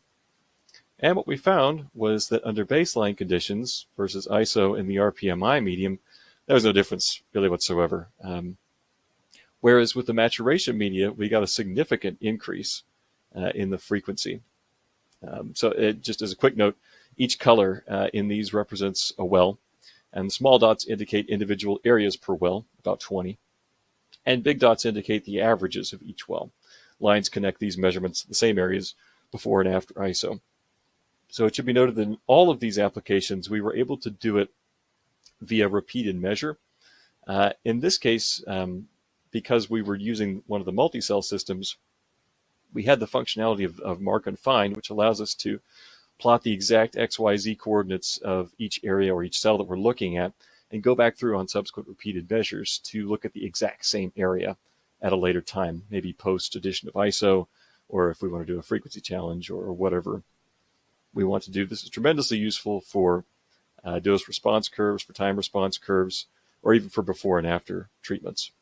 And what we found was that under baseline conditions versus ISO in the RPMI medium, there was no difference really whatsoever. Whereas with the maturation media, we got a significant increase in the frequency. So just as a quick note, each color in these represents a well, and the small dots indicate individual areas per well, about 20, and big dots indicate the averages of each well. Lines connect these measurements to the same areas before and after ISO. So it should be noted that in all of these applications, we were able to do it via repeated measure. In this case, because we were using one of the multi-cell systems, we had the functionality of mark and find, which allows us to plot the exact XYZ coordinates of each area or each cell that we're looking at and go back through on subsequent repeated measures to look at the exact same area at a later time, maybe post addition of ISO, or if we want to do a frequency challenge or whatever we want to do. This is tremendously useful for dose response curves, for time response curves, or even for before and after treatments.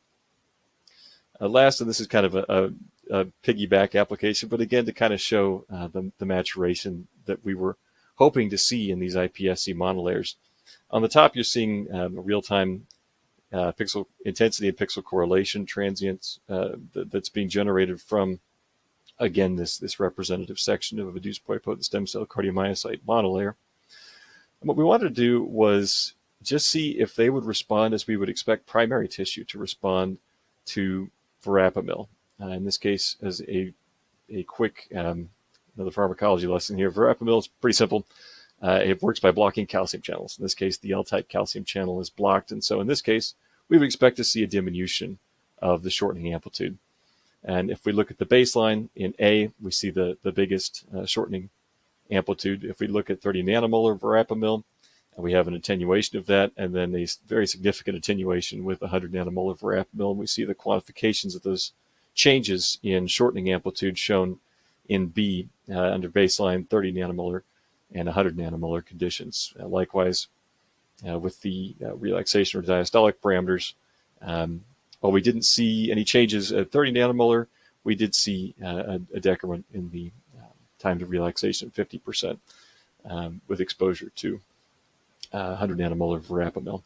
Last, and this is kind of a piggyback application, but again, to kind of show the maturation that we were hoping to see in these iPSC monolayers. On the top, you're seeing real-time pixel intensity and pixel correlation transients that's being generated from, again, this representative section of a reduced pluripotent stem cell cardiomyocyte monolayer. And what we wanted to do was just see if they would respond as we would expect primary tissue to respond to verapamil. In this case, as a quick another pharmacology lesson here, verapamil is pretty simple. It works by blocking calcium channels. In this case, the L-type calcium channel is blocked. And so in this case, we would expect to see a diminution of the shortening amplitude. And if we look at the baseline in A, we see the biggest shortening amplitude. If we look at 30 nanomolar verapamil, we have an attenuation of that, and then a very significant attenuation with 100 nanomolar verapamil. And we see the quantifications of those changes in shortening amplitude shown in B under baseline 30 nanomolar and 100 nanomolar conditions. Likewise, with the relaxation or diastolic parameters, while we didn't see any changes at 30 nanomolar, we did see a decrement in the time to relaxation of 50% with exposure to 100 nanomolar of verapamil.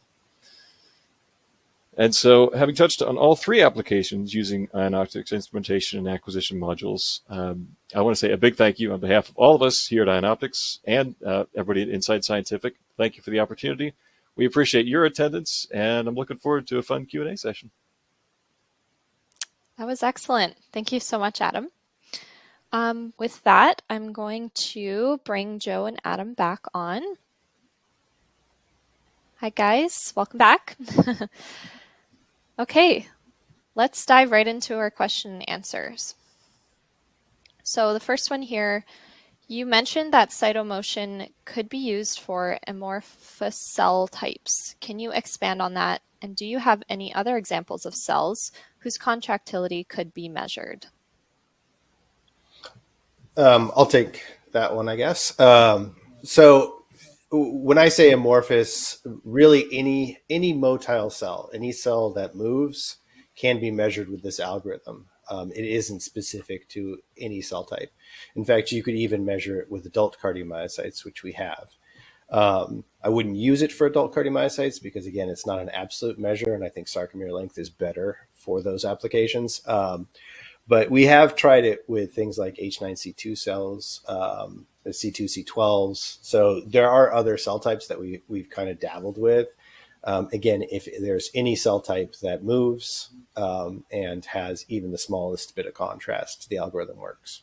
And so, having touched on all three applications using Ionostics instrumentation and acquisition modules, I want to say a big thank you on behalf of all of us here at Ionostics and everybody at Inside Scientific. Thank you for the opportunity. We appreciate your attendance, and I'm looking forward to a fun Q&A session. That was excellent. Thank you so much, Adam. With that, I'm going to bring Joe and Adam back on. Hi, guys. Welcome back. Okay, let's dive right into our question and answers. So the first one here, you mentioned that cytomotion could be used for amorphous cell types. Can you expand on that? And do you have any other examples of cells whose contractility could be measured? I'll take that one, I guess. So when I say amorphous, really any motile cell, any cell that moves can be measured with this algorithm. It isn't specific to any cell type. In fact, you could even measure it with adult cardiomyocytes, which we have. I wouldn't use it for adult cardiomyocytes because, again, it's not an absolute measure, and I think sarcomere length is better for those applications. But we have tried it with things like H9C2 cells, the C2, C12s. So there are other cell types that we've kind of dabbled with. Again, if there's any cell type that moves and has even the smallest bit of contrast, the algorithm works.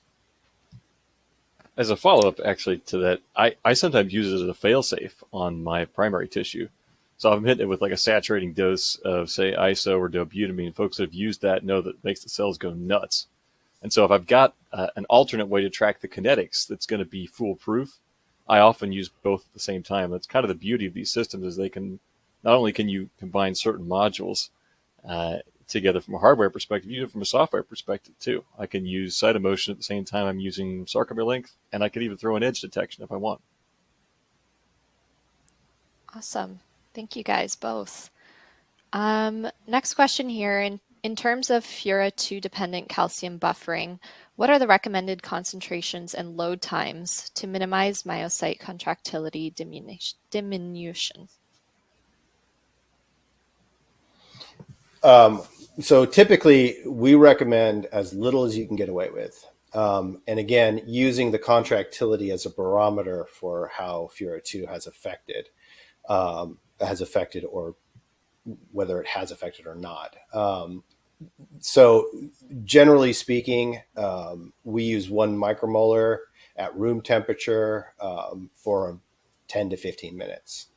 As a follow-up, actually, to that, I sometimes use it as a fail-safe on my primary tissue. So I'm hitting it with like a saturating dose of, say, ISO or Dobutamine. Folks that have used that know that it makes the cells go nuts. And so if I've got an alternate way to track the kinetics that's going to be foolproof, I often use both at the same time. That's kind of the beauty of these systems, is they can, not only can you combine certain modules together from a hardware perspective, you do it from a software perspective too. I can use cytomotion at the same time I'm using sarcomere length, and I can even throw in edge detection if I want. Awesome. Thank you guys both. Next question here. In terms of Fura2 dependent calcium buffering, what are the recommended concentrations and load times to minimize myocyte contractility diminution? So typically we recommend as little as you can get away with. And again, using the contractility as a barometer for how Fura2 has affected or whether it has affected or not. So generally speaking, we use 1 micromolar at room temperature for 10 to 15 minutes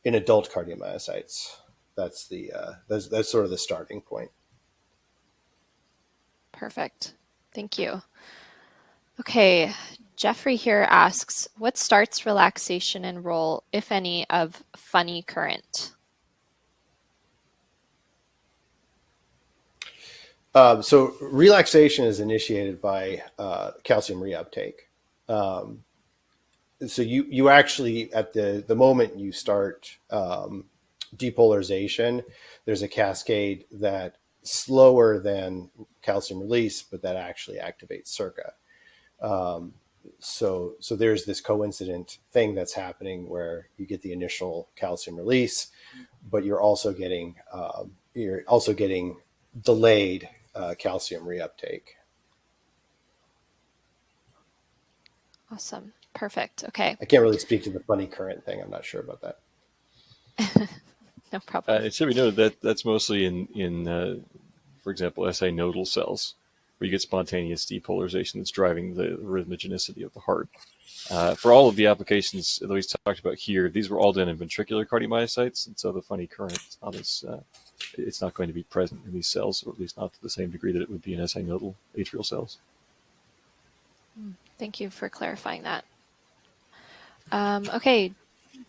in adult cardiomyocytes. That's that's sort of the starting point. Perfect. Thank you. Okay, Jeffrey here asks, what starts relaxation and role, if any, of funny current? So relaxation is initiated by calcium reuptake. So you actually, at the moment you start depolarization, there's a cascade that slower than calcium release, but that actually activates circa. So there's this coincident thing that's happening where you get the initial calcium release, but you're also getting delayed calcium reuptake. Awesome. Perfect. Okay. I can't really speak to the funny current thing. I'm not sure about that. No problem. It should be noted that that's mostly in for example, SA nodal cells, where you get spontaneous depolarization that's driving the rhythmogenicity of the heart. For all of the applications that we talked about here, these were all done in ventricular cardiomyocytes, and so the funny current it's not going to be present in these cells, or at least not to the same degree that it would be in SA nodal atrial cells. Thank you for clarifying that. Okay,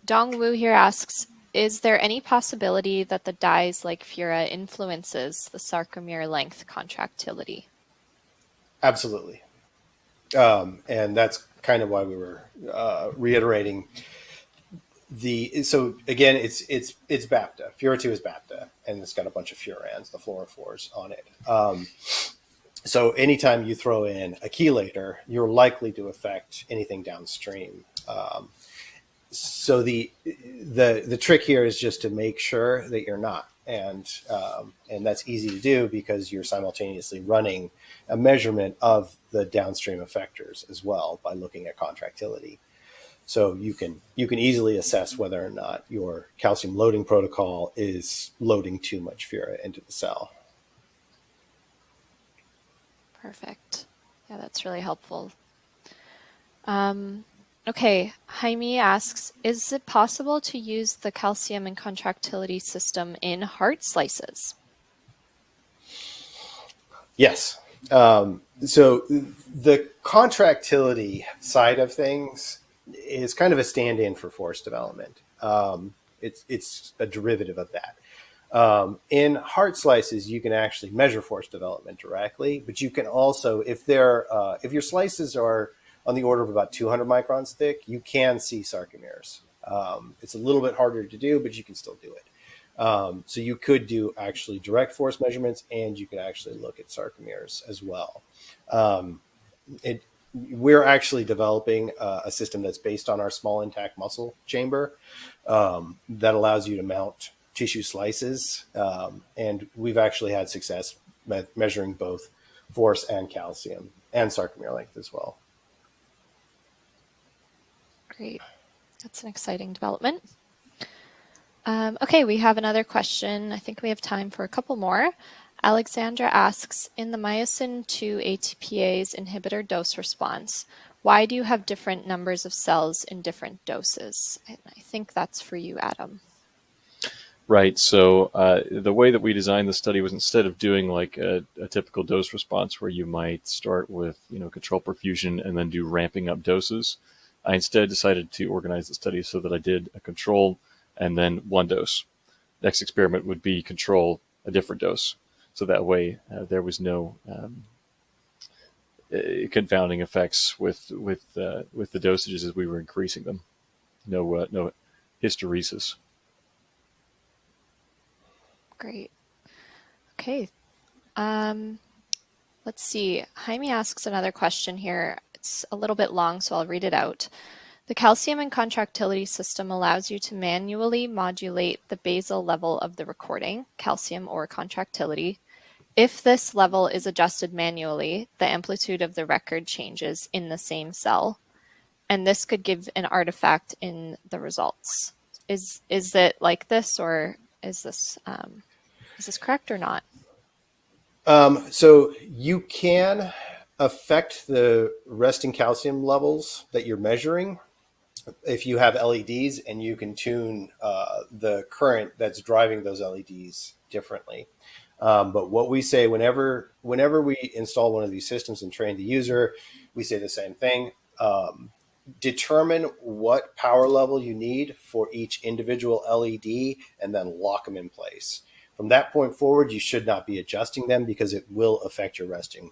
Dong Wu here asks, is there any possibility that the dyes like Fura influences the sarcomere length contractility? Absolutely. And that's kind of why we were reiterating so again, it's BAPTA. Fura2 is BAPTA, and it's got a bunch of furans, the fluorophores on it. So anytime you throw in a chelator, you're likely to affect anything downstream. So the trick here is just to make sure that you're not, and that's easy to do because you're simultaneously running a measurement of the downstream effectors as well by looking at contractility. So you can easily assess whether or not your calcium loading protocol is loading too much fura into the cell. Perfect. Yeah, that's really helpful. Okay, Jaime asks, is it possible to use the calcium and contractility system in heart slices? Yes. So the contractility side of things is kind of a stand-in for force development. It's a derivative of that. In heart slices, you can actually measure force development directly, but you can also, if your slices are on the order of about 200 microns thick, you can see sarcomeres. It's a little bit harder to do, but you can still do it. So you could do actually direct force measurements, and you could actually look at sarcomeres as well. We're actually developing a system that's based on our small intact muscle chamber that allows you to mount tissue slices. And we've actually had success measuring both force and calcium and sarcomere length as well. Great. That's an exciting development. Okay, we have another question. I think we have time for a couple more. Alexandra asks, in the myosin 2 ATP-ase inhibitor dose response, why do you have different numbers of cells in different doses? And I think that's for you, Adam. Right. So the way that we designed the study was, instead of doing like a typical dose response where you might start with control perfusion and then do ramping up doses, I instead decided to organize the study so that I did a control and then one dose. Next experiment would be control, a different dose. So that way there was no confounding effects with the dosages as we were increasing them. No hysteresis. Great. Okay. Let's see. Jaime asks another question here. It's a little bit long, so I'll read it out. The calcium and contractility system allows you to manually modulate the basal level of the recording, calcium or contractility. If this level is adjusted manually, the amplitude of the record changes in the same cell, and this could give an artifact in the results. Is it like this, or is this correct or not? So you can affect the resting calcium levels that you're measuring if you have LEDs, and you can tune the current that's driving those LEDs differently. But what we say whenever we install one of these systems and train the user, we say the same thing. Determine what power level you need for each individual LED and then lock them in place. From that point forward, you should not be adjusting them because it will affect your resting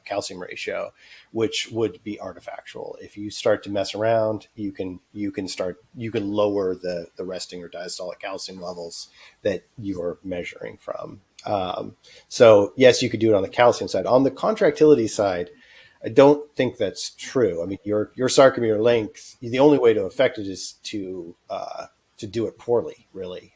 calcium ratio, which would be artifactual. If you start to mess around, you can lower the resting or diastolic calcium levels that you're measuring from. So yes, you could do it on the calcium side. On the contractility side, I don't think that's true. I mean, your sarcomere length, the only way to affect it is to do it poorly, really.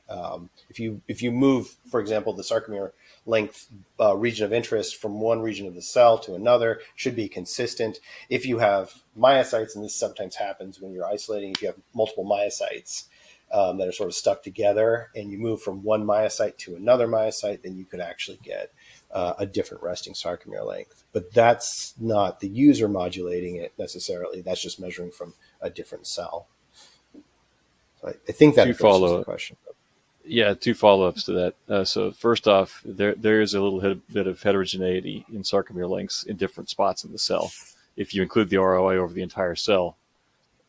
If you move, for example, the sarcomere length region of interest from one region of the cell to another, should be consistent. If you have myocytes, and this sometimes happens when you're isolating, if you have multiple myocytes that are sort of stuck together, and you move from one myocyte to another myocyte, then you could actually get a different resting sarcomere length. But that's not the user modulating it necessarily. That's just measuring from a different cell. So I think that addresses the question. Yeah, two follow-ups to that. So first off, there is a little bit of heterogeneity in sarcomere lengths in different spots in the cell. If you include the ROI over the entire cell,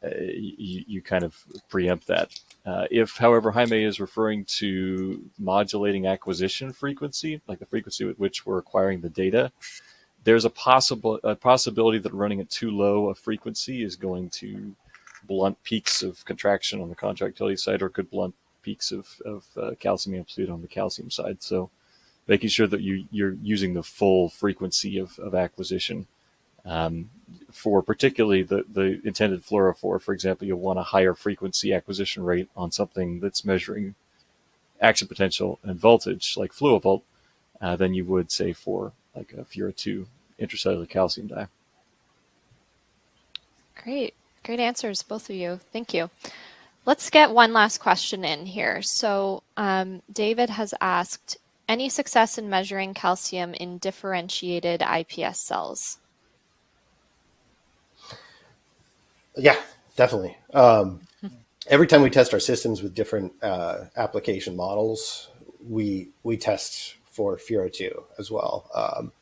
you kind of preempt that. If, however, Jaime is referring to modulating acquisition frequency, like the frequency with which we're acquiring the data, there's a possibility that running at too low a frequency is going to blunt peaks of contraction on the contractility side, or could blunt peaks of calcium amplitude on the calcium side. So making sure that you're using the full frequency of acquisition. For particularly the intended fluorophore, for example, you'll want a higher frequency acquisition rate on something that's measuring action potential and voltage, like FluoVolt, than you would, say, for like a Fura2 intracellular calcium dye. Great. Great answers, both of you. Thank you. Let's get one last question in here. So David has asked, any success in measuring calcium in differentiated iPS cells? Yeah, definitely. Every time we test our systems with different application models, we test for Fura2 as well.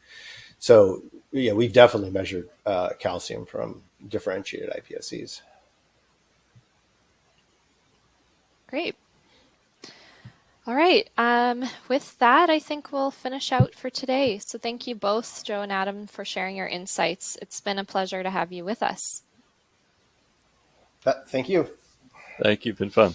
So yeah, we've definitely measured calcium from differentiated iPSCs. Great. All right. With that, I think we'll finish out for today. So thank you both, Joe and Adam, for sharing your insights. It's been a pleasure to have you with us. Thank you. Thank you. Been fun.